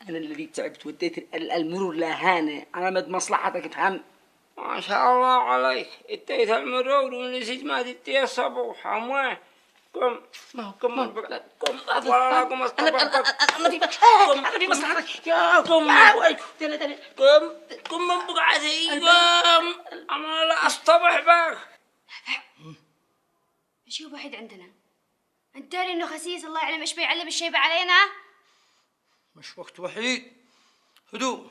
انا الذي تعبت وديت المرور لهانه على مد مصلحتك تفهم. ما شاء الله عليك، اديت المرور ونسيت ما تدي الصبوح. وين؟ قم قم قم والله قم انا في مصلحتك يا قم قم قم من بقعتي. قم انا لا اصطبح بك. شو واحد عندنا؟ انت داري انه خسيس الله يعلم ايش بيعلم الشيبه علينا؟ مش وقت وحيد، هدوء.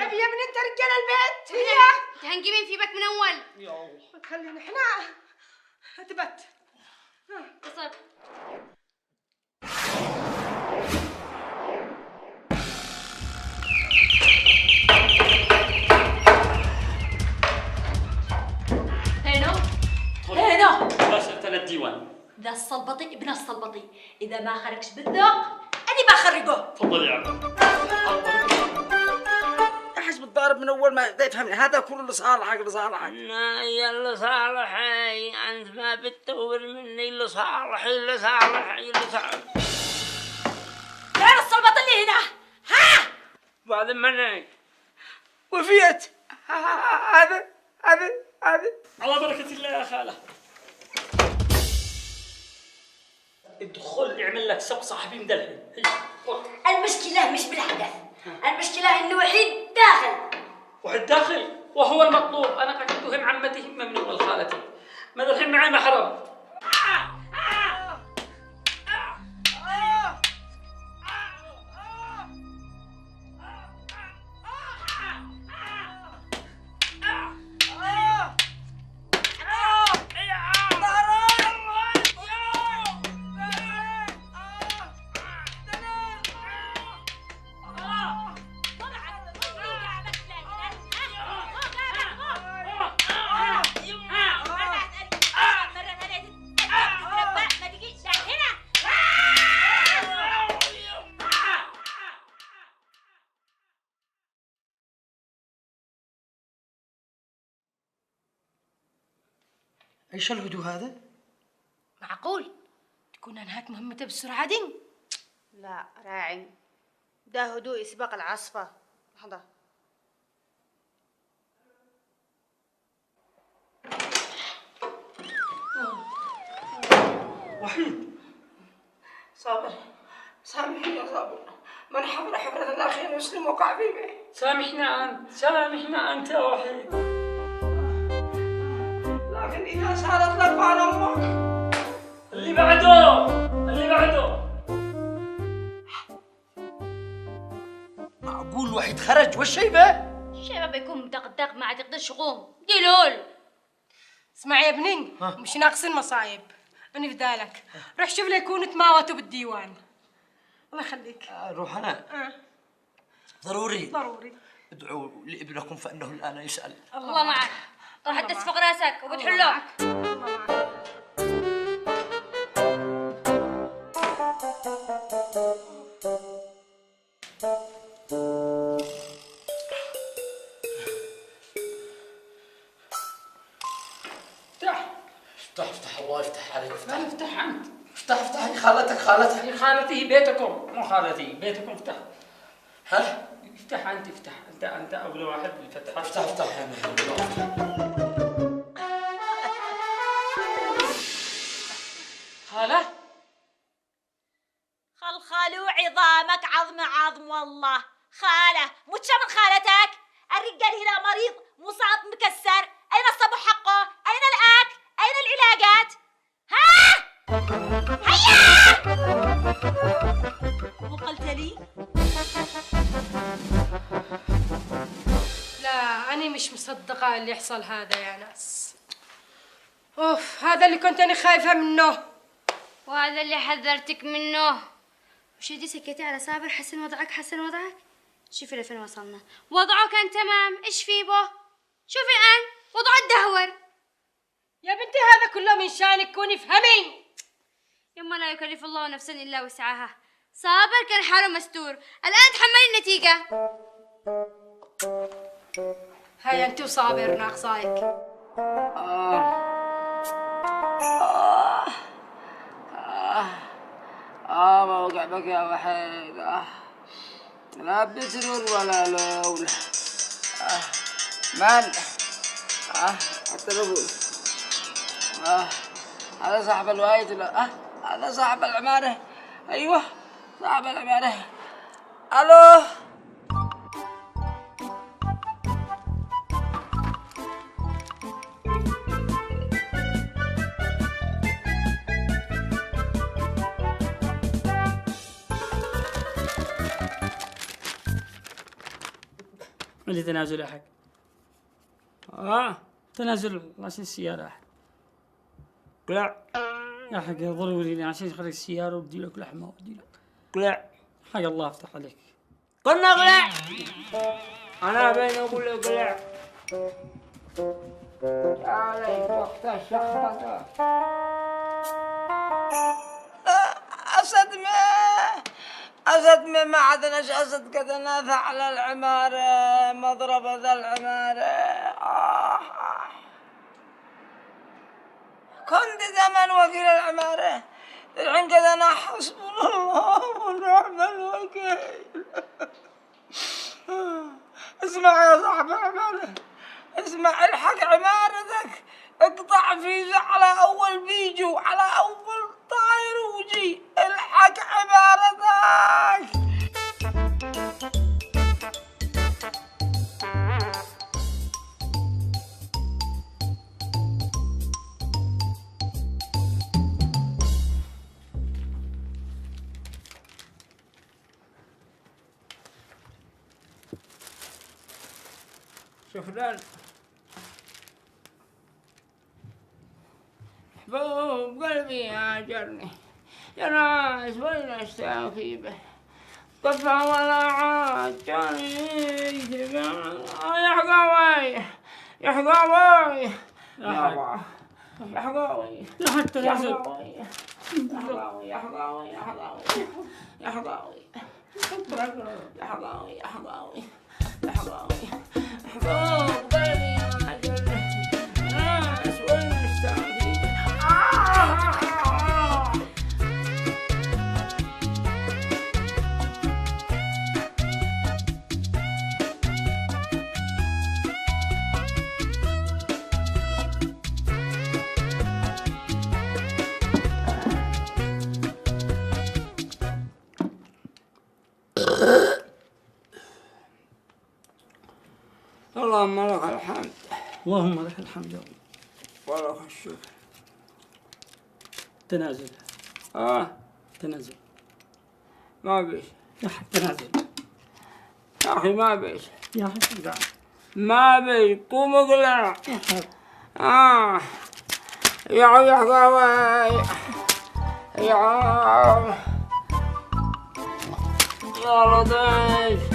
يا ابني انت رجال البيت. هي تهنجي مين في بك من اول؟ خلينا احنا اثبت قصب. هنا مباشرة للديوان. ذا الصلبطي ابن الصلبطي، إذا ما خرجش بالذوق أنا بخرجه. تفضل يا عم. احس بالضارب من اول ما تفهمني. هذا كله لصالحك لصالحك. يا لصالحي، انت ما بتدور مني لصالحي لصالحي لصالحي. فين الصلبطي اللي هنا؟ ها؟ بعد مني وفيت هذا على بركة الله يا خالة. ادخل اعمل لك سب صاحبي مدلل. المشكلة مش بالحدث، المشكلة إنه وحيد داخل. وحد داخل وهو المطلوب. أنا قد أتهم عمتي همة من أول خالتي. ماذا الحين معي محرم؟ ايش الهدوء هذا؟ معقول تكون انهاك مهمته بالسرعه دي؟ لا راعي، ده هدوء يسبق العصفه. لحظه. وحيد صابر سامحني يا صابر، من حفر حفرة الأخير مسلم وقع في به. سامحنا أنت يا وحيد. لكن إذا سالت لك عن أمك اللي بعده معقول وحيد خرج والشيبة؟ الشيبه بيكون مدغدغ ما عاد يقدرش يقوم. ديلول اسمع يا ابني، مش ناقصين مصايب. أنا بدالك روح شوف لي يكونوا تماوتوا بالديوان. الله يخليك. روح أنا. ضروري ضروري. ادعوا لابنكم فإنه الآن يسأل. الله معك. راح تسفق راسك وبتحله. افتح الله يفتح عليك. لا افتح أنت. افتح هي خالتك. هي خالتي، هي بيتكم مو خالتي، بيتكم. افتح. ها؟ افتح أنت أول واحد بالفتح. افتح يا خالة خلخالو عظامك عظم والله. خالة متشا من خالتك. الرجال هنا مريض مصاب مكسر. أين الصبح حقه؟ أين الأكل؟ أين العلاجات؟ ها؟ هيا! وقلت لي؟ لا أنا مش مصدقة اللي يحصل هذا يا ناس. أوف، هذا اللي كنت أنا خايفة منه، وهذا اللي حذرتك منه. وش دي سكتي على صابر؟ حسن وضعك. شوفي لفين وصلنا. وضعه كان تمام، ايش في به؟ شوفي الآن وضع الدهور. يا بنتي هذا كله من شانك، كوني افهمي. يما لا يكلف الله نفسا إلا وسعها. صابر كان حاله مستور، الآن تحملي النتيجة. هيا انت وصابر ناقصايك. ما وقع بك يا وحيد. لا بترور ولا لون. من التلفون. هذا صاحب الوايد. لا هذا صاحب العمارة. أيوه صاحب العمارة. ألو. اللي تنازل يا حق. تنازل عشان السيارة يا حق. قلع يا حق ضروري عشان اخرج السيارة وبدي لك لحمة وبدي لك. قلع. حق الله يفتح عليك. قلنا قلع. أنا بين أقول له قلع. عليك وقت الشخبطة. أسد ما عدناش أسد قد ناث على العمارة. مضربة ذا العمارة. كنت زمان وكيل العمارة، الحين كذا أنا حسبنا الله ونعم الوكيل. اسمع يا صاحب العمارة، اسمع، الحق عمارتك، اقطع فيزا على أول بيجو، على أول طاير وجي، الحق عمارتك. شوف فلان حبوب قلبي هاجرني، يا ناس وين اشتاكي به، طفى ولا عاد جاني يا حقاوي يا حقاوي يا حقاوي يا حق تنازل. يا حقاوي يا حقاوي يا حقاوي يا حقاوي يا حقاوي يا حقاوي يا حقاوي حبوب قلبي هاجرني، ناس وين اشتاكي. اللهم لك الحمد. اللهم لك الحمد ولك الشكر. تنازل. تنازل ما بيش يا حق تنازل يا أخي، ما بيش يا حق. قاعد ما بيش، قوم اقلع. يا حق. يا حقاوي يا لطيف.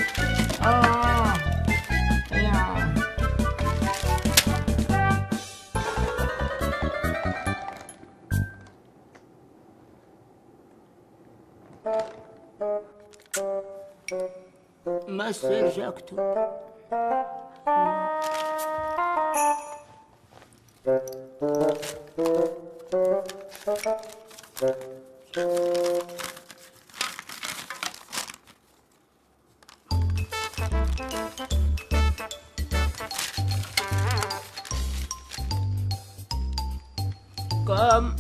ما استرجعته. قام